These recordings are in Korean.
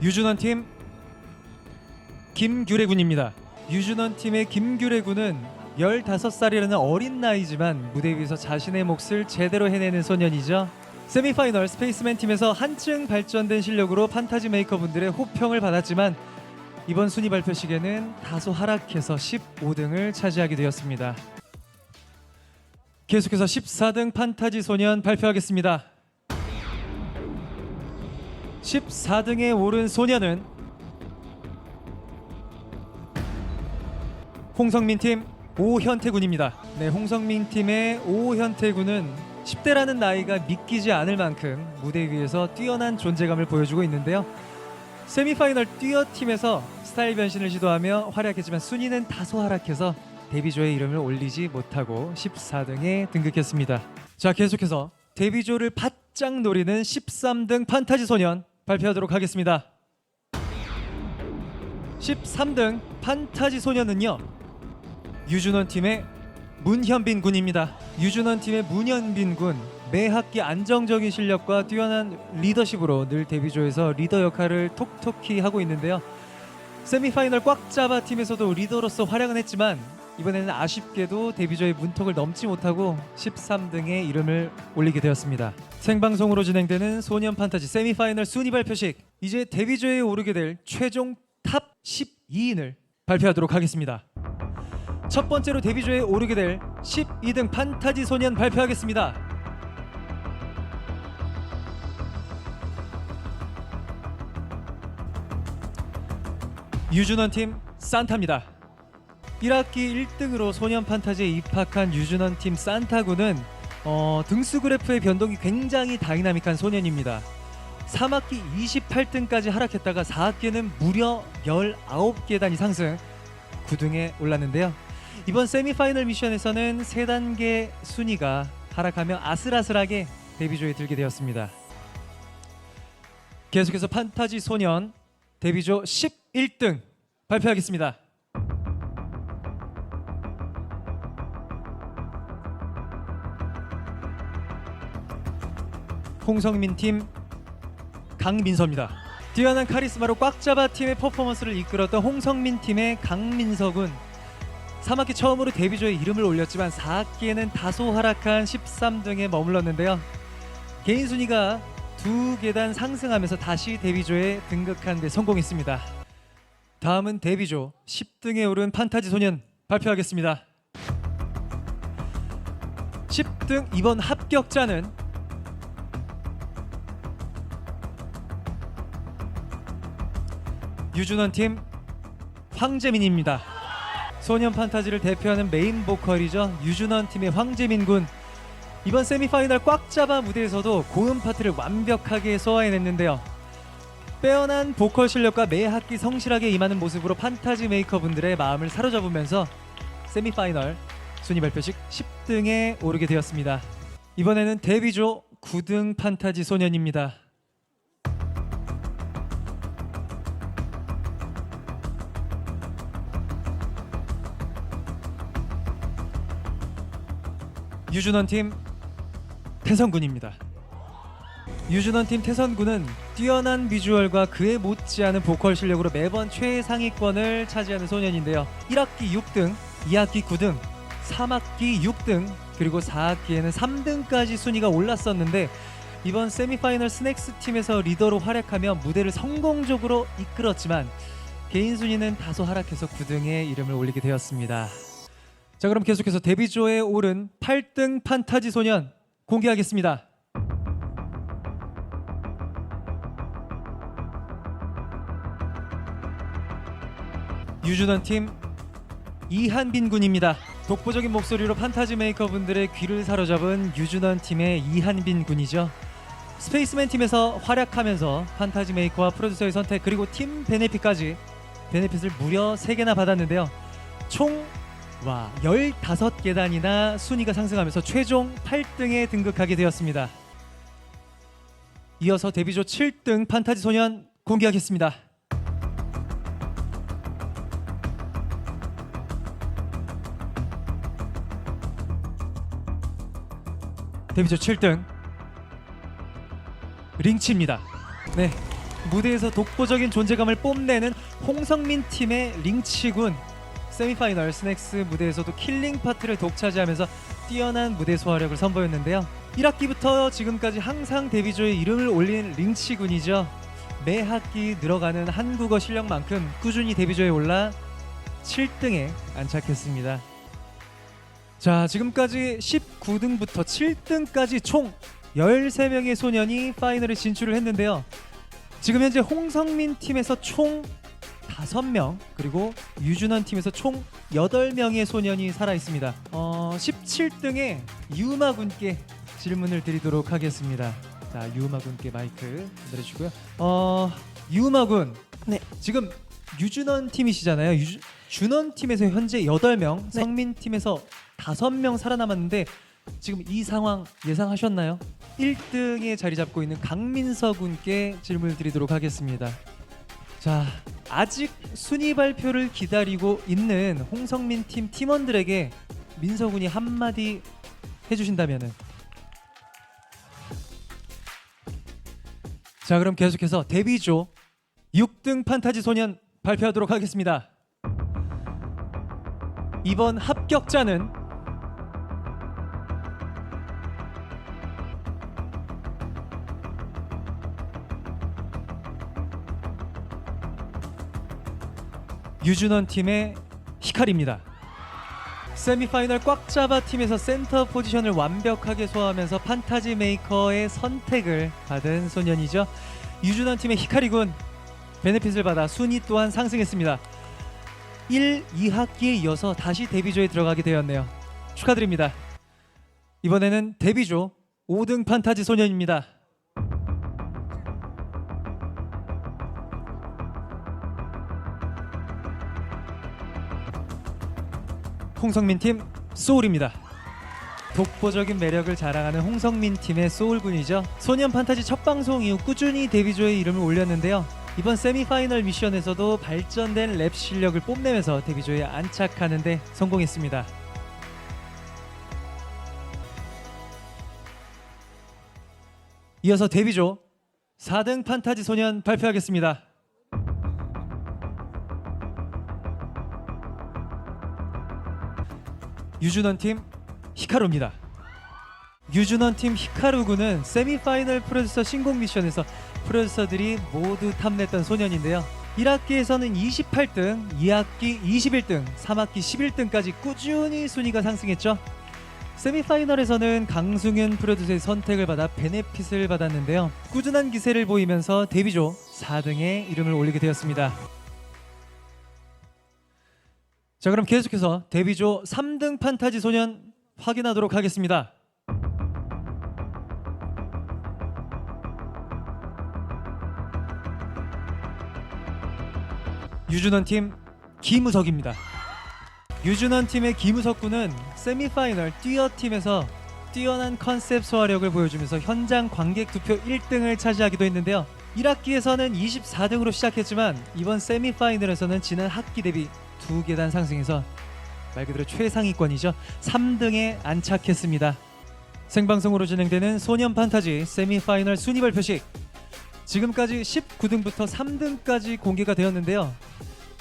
유준원 팀 김규래 군입니다. 유준원 팀의 김규래 군은 15살이라는 어린 나이지만 무대 위에서 자신의 몫을 제대로 해내는 소년이죠. 세미파이널 스페이스맨 팀에서 한층 발전된 실력으로 판타지 메이커 분들의 호평을 받았지만 이번 순위 발표식에는 다소 하락해서 15등을 차지하게 되었습니다. 계속해서 14등 판타지 소년 발표하겠습니다. 14등에 오른 소년은 홍성민 팀 오현태 군입니다. 네, 홍성민 팀의 오현태 군은 10대라는 나이가 믿기지 않을 만큼 무대 위에서 뛰어난 존재감을 보여주고 있는데요. 세미파이널 듀어팀에서 스타일 변신을 시도하며 활약했지만 순위는 다소 하락해서 데뷔조의 이름을 올리지 못하고 14등에 등극했습니다. 자, 계속해서 데뷔조를 바짝 노리는 13등 판타지 소년 발표하도록 하겠습니다. 13등 판타지 소년은요, 유준원 팀의 문현빈 군입니다. 유준원 팀의 문현빈 군, 매 학기 안정적인 실력과 뛰어난 리더십으로 늘 데뷔조에서 리더 역할을 톡톡히 하고 있는데요. 세미파이널 꽉 잡아 팀에서도 리더로서 활약은 했지만 이번에는 아쉽게도 데뷔조의 문턱을 넘지 못하고 13등에 이름을 올리게 되었습니다. 생방송으로 진행되는 소년 판타지 세미파이널 순위 발표식, 이제 데뷔조에 오르게 될 최종 탑 12인을 발표하도록 하겠습니다. 첫 번째로 데뷔조에 오르게 될 12등 판타지 소년 발표하겠습니다. 유준원 팀 산타입니다. 1학기 1등으로 소년 판타지에 입학한 유준원 팀 산타군은 등수 그래프의 변동이 굉장히 다이나믹한 소년입니다. 3학기 28등까지 하락했다가 4학기에는 무려 19계단이 상승 9등에 올랐는데요. 이번 세미파이널 미션에서는 3단계 순위가 하락하며 아슬아슬하게 데뷔조에 들게 되었습니다. 계속해서 판타지 소년 데뷔조 11등 발표하겠습니다. 홍성민 팀 강민서입니다. 뛰어난 카리스마로 꽉 잡아 팀의 퍼포먼스를 이끌었던 홍성민 팀의 강민서군, 3학기 처음으로 데뷔조에 이름을 올렸지만 4학기에는 다소 하락한 13등에 머물렀는데요. 개인 순위가 2계단 상승하면서 다시 데뷔조에 등극한 데 성공했습니다. 다음은 데뷔조 10등에 오른 판타지 소년 발표하겠습니다. 10등 이번 합격자는 유준원 팀 황재민입니다. 소년 판타지를 대표하는 메인 보컬이죠. 유준원 팀의 황재민 군, 이번 세미파이널 꽉 잡아 무대에서도 고음 파트를 완벽하게 소화해냈는데요. 빼어난 보컬 실력과 매 학기 성실하게 임하는 모습으로 판타지 메이커 분들의 마음을 사로잡으면서 세미파이널 순위 발표식 10등에 오르게 되었습니다. 이번에는 데뷔조 9등 판타지 소년입니다. 유준원 팀 태선군입니다. 유준원 팀 태선군은 뛰어난 비주얼과 그에 못지않은 보컬 실력으로 매번 최상위권을 차지하는 소년인데요. 1학기 6등, 2학기 9등, 3학기 6등, 그리고 4학기에는 3등까지 순위가 올랐었는데 이번 세미파이널 스낵스 팀에서 리더로 활약하며 무대를 성공적으로 이끌었지만 개인 순위는 다소 하락해서 9등에 이름을 올리게 되었습니다. 자, 그럼 계속해서 데뷔조에 오른 8등 판타지 소년 공개하겠습니다. 유준원 팀 이한빈 군입니다. 독보적인 목소리로 판타지 메이커 분들의 귀를 사로잡은 유준원 팀의 이한빈 군이죠. 스페이스맨 팀에서 활약하면서 판타지 메이커와 프로듀서의 선택 그리고 팀 베네핏까지 베네핏을 무려 3개나 받았는데요. 총 15계단이나 순위가 상승하면서 최종 8등에 등극하게 되었습니다. 이어서 데뷔조 7등 판타지 소년 공개하겠습니다. 데뷔조 7등 링치입니다. 네, 무대에서 독보적인 존재감을 뽐내는 홍성민 팀의 링치군. 세미파이널 스낵스 무대에서도 킬링 파트를 독차지하면서 뛰어난 무대 소화력을 선보였는데요. 1학기부터 지금까지 항상 데뷔조에 이름을 올린 링치군이죠. 매 학기 늘어가는 한국어 실력만큼 꾸준히 데뷔조에 올라 7등에 안착했습니다. 자, 지금까지 19등부터 7등까지 총 13명의 소년이 파이널에 진출을 했는데요. 지금 현재 홍성민 팀에서 총 5명, 그리고 유준원 팀에서 총 8명의 소년이 살아있습니다. 17등에 유마군께 질문을 드리도록 하겠습니다. 자, 유마군께 마이크 내려주고요. 유마군, 네. 지금 유준원 팀이시잖아요. 준원 팀에서 현재 8명, 네. 성민 팀에서 5명 살아남았는데 지금 이 상황 예상하셨나요? 1등에 자리 잡고 있는 강민서 군께 질문을 드리도록 하겠습니다. 자, 아직 순위 발표를 기다리고 있는 홍성민 팀 팀원들에게 민서 군이 한마디 해주신다면은. 자, 그럼 계속해서 데뷔조 6등 판타지 소년 발표하도록 하겠습니다. 이번 합격자는 유준원 팀의 히카리입니다. 세미파이널 꽉 잡아 팀에서 센터 포지션을 완벽하게 소화하면서 판타지 메이커의 선택을 받은 소년이죠. 유준원 팀의 히카리군, 베네핏을 받아 순위 또한 상승했습니다. 1, 2학기에 이어서 다시 데뷔조에 들어가게 되었네요. 축하드립니다. 이번에는 데뷔조 5등 판타지 소년입니다. 홍성민 팀 소울입니다. 독보적인 매력을 자랑하는 홍성민 팀의 소울군이죠. 소년 판타지 첫 방송 이후 꾸준히 데뷔조에 이름을 올렸는데요. 이번 세미파이널 미션에서도 발전된 랩 실력을 뽐내면서 데뷔조에 안착하는 데 성공했습니다. 이어서 데뷔조 4등 판타지 소년 발표하겠습니다. 유준원 팀 히카루입니다. 유준원 팀 히카루 군은 세미파이널 프로듀서 신곡 미션에서 프로듀서들이 모두 탐냈던 소년인데요. 1학기에서는 28등, 2학기 21등, 3학기 11등까지 꾸준히 순위가 상승했죠. 세미파이널에서는 강승윤 프로듀서의 선택을 받아 베네핏을 받았는데요. 꾸준한 기세를 보이면서 데뷔조 4등에 이름을 올리게 되었습니다. 자, 그럼 계속해서 데뷔조 3등 판타지 소년 확인하도록 하겠습니다. 유준원 팀 김우석입니다. 유준원 팀의 김우석 군은 세미파이널 듀어 팀에서 뛰어난 컨셉 소화력을 보여주면서 현장 관객 투표 1등을 차지하기도 했는데요. 1학기에서는 24등으로 시작했지만 이번 세미파이널에서는 지난 학기 대비 2계단 상승해서 말 그대로 최상위권이죠. 3등에 안착했습니다. 생방송으로 진행되는 소년 판타지 세미파이널 순위 발표식, 지금까지 19등부터 3등까지 공개가 되었는데요.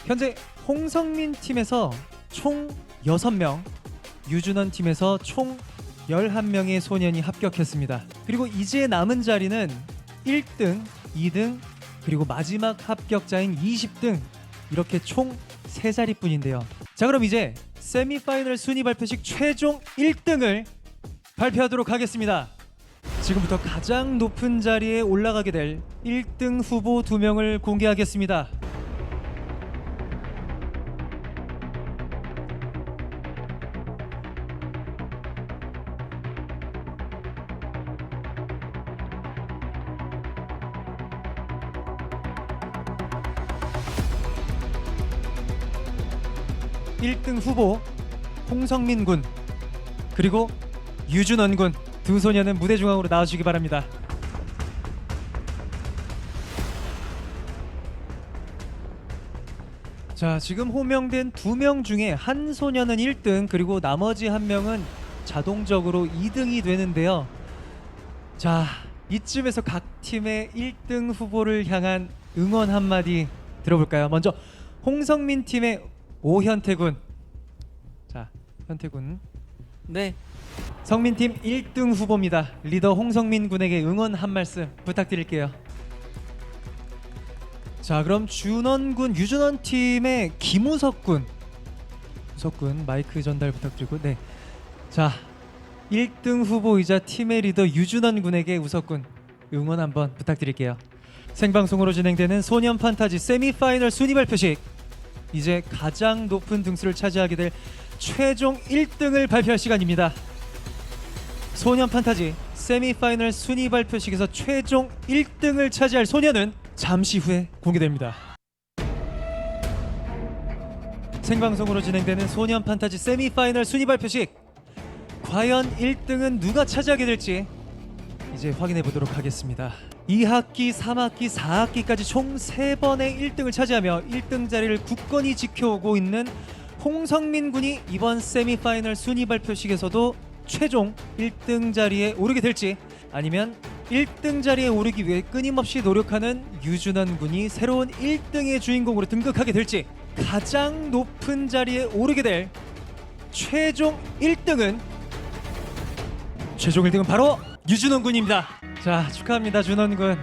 현재 홍성민 팀에서 총 6명, 유준원 팀에서 총 11명의 소년이 합격했습니다. 그리고 이제 남은 자리는 1등, 2등, 그리고 마지막 합격자인 20등, 이렇게 총 3자리뿐인데요. 자, 그럼 이제 세미파이널 순위 발표식 최종 1등을 발표하도록 하겠습니다. 지금부터 가장 높은 자리에 올라가게 될 1등 후보 2명을 공개하겠습니다. (1등) 후보 홍성민 군, 그리고 유준원 군, 두 소녀는 무대 중앙으로 나와주시기 바랍니다. 자, 지금 호명된 2명 중에 한 소녀는 1등, 그리고 나머지 한 명은 자동적으로 2등이 되는데요. 자, 이쯤에서 각 팀의 1등 후보를 향한 응원 한마디 들어볼까요? 먼저 홍성민 팀의 오현태 군. 자, 현태 군. 네, 성민 팀 1등 후보입니다. 리더 홍성민 군에게 응원 한 말씀 부탁드릴게요. 자, 그럼 준원 군, 유준원 팀의 김우석 군. 우석 군 마이크 전달 부탁드리고, 네. 자, 1등 후보이자 팀의 리더 유준원 군에게 우석 군 응원 한번 부탁드릴게요. 생방송으로 진행되는 소년 판타지 세미파이널 순위 발표식. 이제 가장 높은 등수를 차지하게 될 최종 1등을 발표할 시간입니다. 소년 판타지 세미파이널 순위 발표식에서 최종 1등을 차지할 소년은 잠시 후에 공개됩니다. 생방송으로 진행되는 소년 판타지 세미파이널 순위 발표식. 과연 1등은 누가 차지하게 될지 이제 확인해 보도록 하겠습니다. 2학기, 3학기, 4학기까지 총 3번의 1등을 차지하며 1등 자리를 굳건히 지켜오고 있는 홍성민 군이 이번 세미파이널 순위 발표식에서도 최종 1등 자리에 오르게 될지, 아니면 1등 자리에 오르기 위해 끊임없이 노력하는 유준원 군이 새로운 1등의 주인공으로 등극하게 될지, 가장 높은 자리에 오르게 될 최종 1등은 바로 유준원 군입니다. 자, 축하합니다, 준원 군.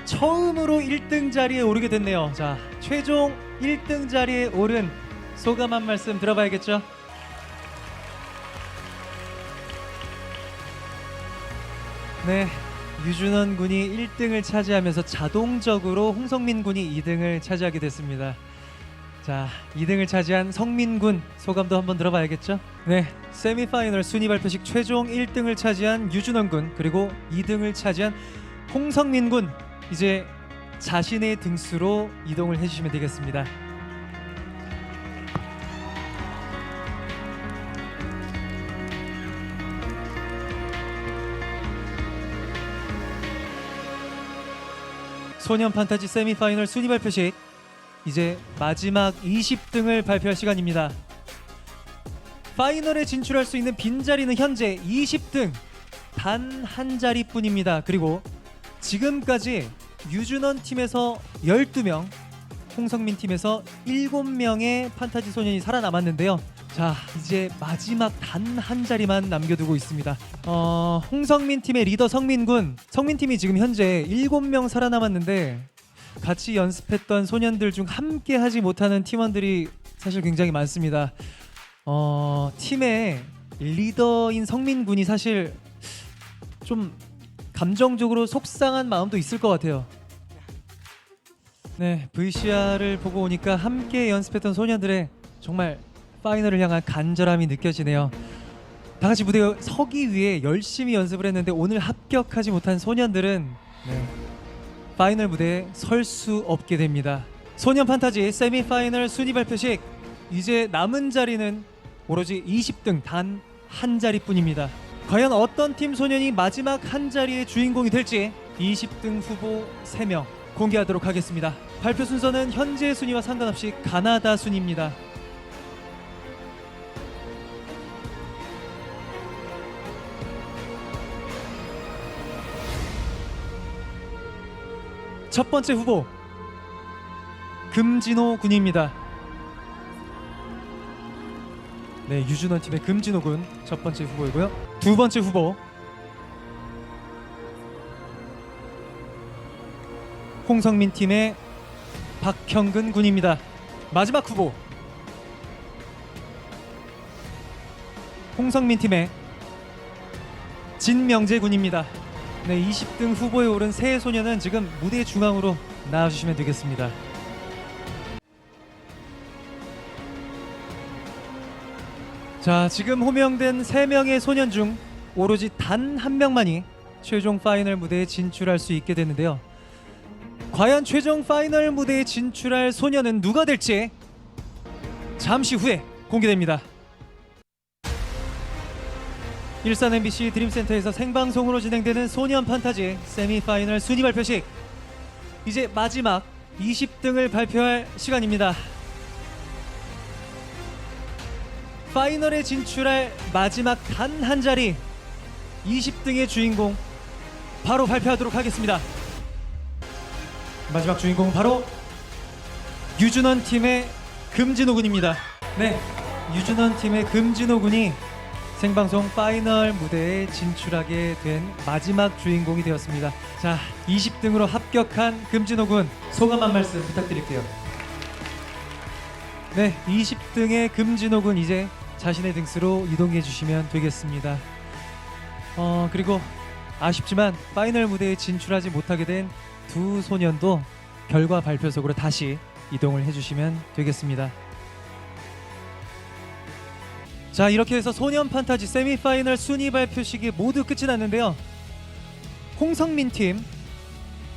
처음으로 1등 자리에 오르게 됐네요. 자, 최종 1등 자리에 오른 소감 한 말씀 들어봐야겠죠? 네, 유준원 군이 1등을 차지하면서 자동적으로 홍성민 군이 2등을 차지하게 됐습니다. 자, 2등을 차지한 성민 군 소감도 한번 들어봐야겠죠? 네, 세미파이널 순위 발표식 최종 1등을 차지한 유준원 군, 그리고 2등을 차지한 홍성민 군, 이제 자신의 등수로 이동을 해주시면 되겠습니다. 소년 판타지 세미파이널 순위 발표식, 이제 마지막 20등을 발표할 시간입니다. 파이널에 진출할 수 있는 빈자리는 현재 20등 단 한 자리뿐입니다. 그리고 지금까지 유준원 팀에서 12명, 홍성민 팀에서 7명의 판타지 소년이 살아남았는데요. 자, 이제 마지막 단 한 자리만 남겨두고 있습니다. 홍성민 팀의 리더 성민 팀이 지금 현재 7명 살아남았는데, 같이 연습했던 소년들 중 함께 하지 못하는 팀원들이 사실 굉장히 많습니다. 팀의 리더인 성민 군이 사실 좀 감정적으로 속상한 마음도 있을 것 같아요. 네, VCR을 보고 오니까 함께 연습했던 소년들의 정말 파이널을 향한 간절함이 느껴지네요. 다 같이 무대에 서기 위해 열심히 연습을 했는데 오늘 합격하지 못한 소년들은 파이널 무대에 설 수 없게 됩니다. 소년 판타지 세미파이널 순위 발표식, 이제 남은 자리는 오로지 20등 단 한 자리뿐입니다. 과연 어떤 팀 소년이 마지막 한 자리의 주인공이 될지 20등 후보 3명 공개하도록 하겠습니다. 발표 순서는 현재 순위와 상관없이 가나다 순위입니다. 첫 번째 후보 금진호 군입니다. 네, 유준원 팀의 금진호 군 첫 번째 후보이고요. 두 번째 후보 홍성민 팀의 박형근 군입니다. 마지막 후보 홍성민 팀의 진명재 군입니다. 네, 20등 후보에 오른 세 소년은 지금 무대 중앙으로 나와주시면 되겠습니다. 자, 지금 호명된 3명의 소년 중 오로지 단 한 명만이 최종 파이널 무대에 진출할 수 있게 됐는데요. 과연 최종 파이널 무대에 진출할 소년은 누가 될지 잠시 후에 공개됩니다. 일산 MBC 드림센터에서 생방송으로 진행되는 소년 판타지 세미파이널 순위 발표식, 이제 마지막 20등을 발표할 시간입니다. 파이널에 진출할 마지막 단 한 자리 20등의 주인공 바로 발표하도록 하겠습니다. 마지막 주인공은 바로 유준원 팀의 금진호 군입니다. 네, 유준원 팀의 금진호 군이 생방송 파이널 무대에 진출하게 된 마지막 주인공이 되었습니다. 자, 20등으로 합격한 금진호 군 소감 한 말씀 부탁드릴게요. 네, 20등의 금진호 군 이제 자신의 등수로 이동해 주시면 되겠습니다. 그리고 아쉽지만 파이널 무대에 진출하지 못하게 된 두 소년도 결과 발표석으로 다시 이동을 해주시면 되겠습니다. 자, 이렇게 해서 소년 판타지 세미파이널 순위 발표식이 모두 끝이 났는데요. 홍성민 팀,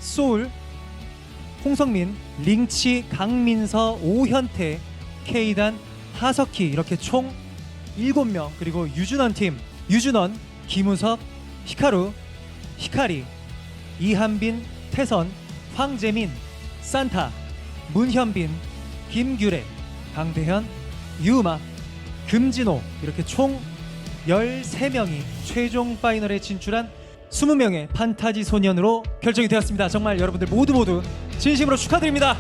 소울, 홍성민, 링치, 강민서, 오현태, K단, 하석희 이렇게 총 7명, 그리고 유준원 팀, 유준원, 김우섭, 히카루, 히카리, 이한빈, 태선, 황재민, 산타, 문현빈, 김규래, 강대현, 유마, 금진호 이렇게 총 13명이 최종 파이널에 진출한 20명의 판타지 소년으로 결정이 되었습니다. 정말 여러분들 모두 진심으로 축하드립니다.